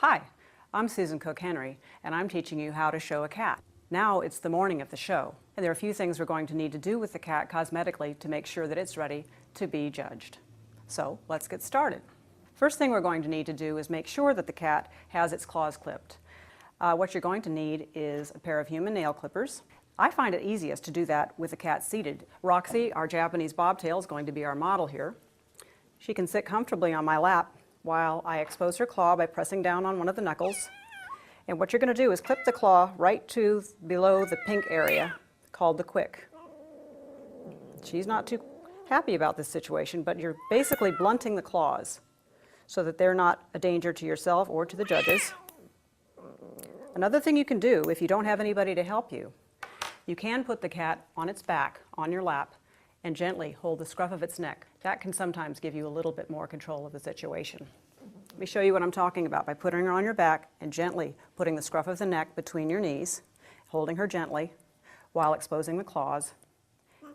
Hi, I'm Susan Cook-Henry, and I'm teaching you how to show a cat. Now it's the morning of the show, and there are a few things we're going to need to do with the cat cosmetically to make sure that it's ready to be judged. So let's get started. First thing we're going to need to do is make sure that the cat has its claws clipped. What you're going to need is a pair of human nail clippers. I find it easiest to do that with the cat seated. Roxy, our Japanese bobtail, is going to be our model here. She can sit comfortably on my lap while I expose her claw by pressing down on one of the knuckles. And what you're going to do is clip the claw right to below the pink area called the quick. She's not too happy about this situation, but you're basically blunting the claws so that they're not a danger to yourself or to the judges. Another thing you can do if you don't have anybody to help you, you can put the cat on its back, on your lap, and gently hold the scruff of its neck. That can sometimes give you a little bit more control of the situation. Let me show you what I'm talking about by putting her on your back and gently putting the scruff of the neck between your knees, holding her gently while exposing the claws,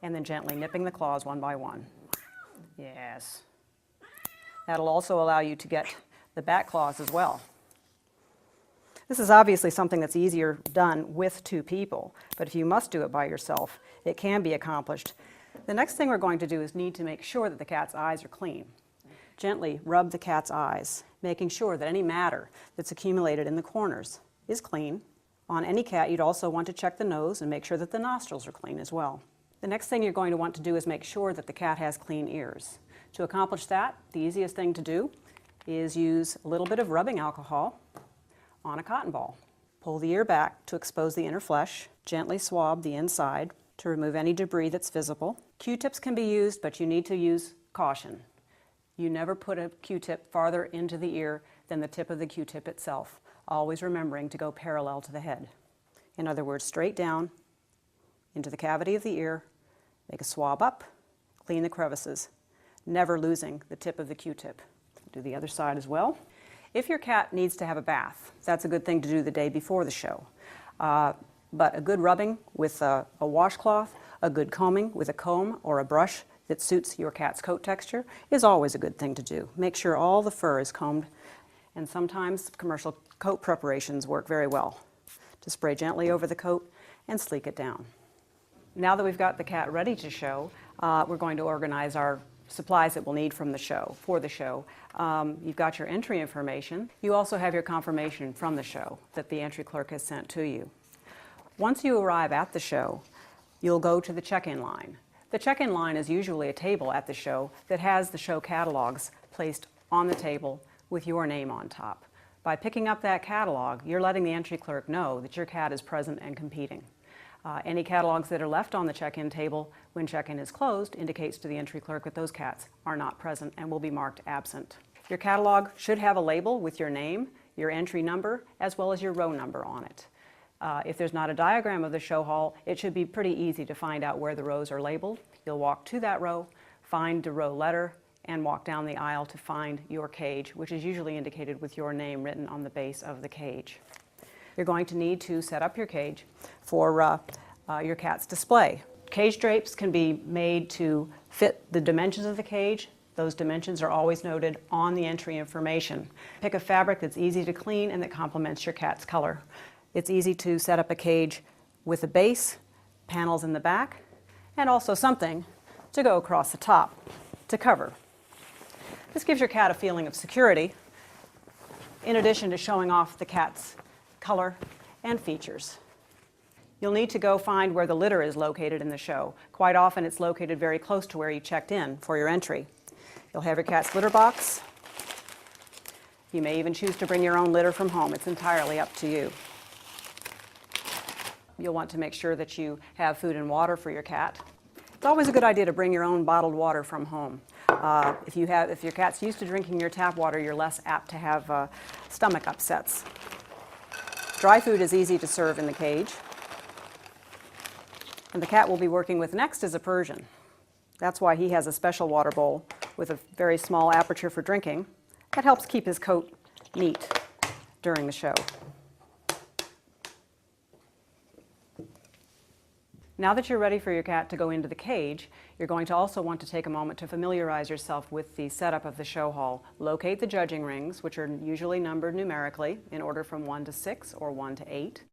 and then gently nipping the claws one by one. Yes. That'll also allow you to get the back claws as well. This is obviously something that's easier done with two people, but if you must do it by yourself, it can be accomplished. The next thing we're going to do is need to make sure that the cat's eyes are clean. Gently rub the cat's eyes, making sure that any matter that's accumulated in the corners is clean. On any cat, you'd also want to check the nose and make sure that the nostrils are clean as well. The next thing you're going to want to do is make sure that the cat has clean ears. To accomplish that, the easiest thing to do is use a little bit of rubbing alcohol on a cotton ball. Pull the ear back to expose the inner flesh. Gently swab the inside to remove any debris that's visible. Q-tips can be used, but you need to use caution. You never put a Q-tip farther into the ear than the tip of the Q-tip itself, always remembering to go parallel to the head. In other words, straight down into the cavity of the ear, make a swab up, clean the crevices, never losing the tip of the Q-tip. Do the other side as well. If your cat needs to have a bath, that's a good thing to do the day before the show. But a good rubbing with a washcloth, a good combing with a comb or a brush that suits your cat's coat texture is always a good thing to do. Make sure all the fur is combed, and sometimes commercial coat preparations work very well. To spray gently over the coat and sleek it down. Now that we've got the cat ready to show, we're going to organize our supplies that we'll need from the show, for the show. You've got your entry information. You also have your confirmation from the show that the entry clerk has sent to you. Once you arrive at the show, you'll go to the check-in line. The check-in line is usually a table at the show that has the show catalogs placed on the table with your name on top. By picking up that catalog, you're letting the entry clerk know that your cat is present and competing. Any catalogs that are left on the check-in table when check-in is closed indicates to the entry clerk that those cats are not present and will be marked absent. Your catalog should have a label with your name, your entry number, as well as your row number on it. If there's not a diagram of the show hall, it should be pretty easy to find out where the rows are labeled. You'll walk to that row, find the row letter, and walk down the aisle to find your cage, which is usually indicated with your name written on the base of the cage. You're going to need to set up your cage for your cat's display. Cage drapes can be made to fit the dimensions of the cage. Those dimensions are always noted on the entry information. Pick a fabric that's easy to clean and that complements your cat's color. It's easy to set up a cage with a base, panels in the back, and also something to go across the top to cover. This gives your cat a feeling of security, in addition to showing off the cat's color and features. You'll need to go find where the litter is located in the show. Quite often it's located very close to where you checked in for your entry. You'll have your cat's litter box. You may even choose to bring your own litter from home. It's entirely up to you. You'll want to make sure that you have food and water for your cat. It's always a good idea to bring your own bottled water from home. If your cat's used to drinking your tap water, you're less apt to have stomach upsets. Dry food is easy to serve in the cage. And the cat we'll be working with next is a Persian. That's why he has a special water bowl with a very small aperture for drinking. That helps keep his coat neat during the show. Now that you're ready for your cat to go into the cage, you're going to also want to take a moment to familiarize yourself with the setup of the show hall. Locate the judging rings, which are usually numbered numerically in order from 1 to 6 or 1 to 8.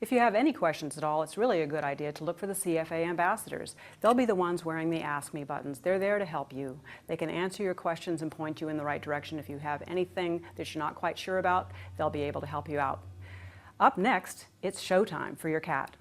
If you have any questions at all, it's really a good idea to look for the CFA ambassadors. They'll be the ones wearing the Ask Me buttons. They're there to help you. They can answer your questions and point you in the right direction. If you have anything that you're not quite sure about, they'll be able to help you out. Up next, it's showtime for your cat.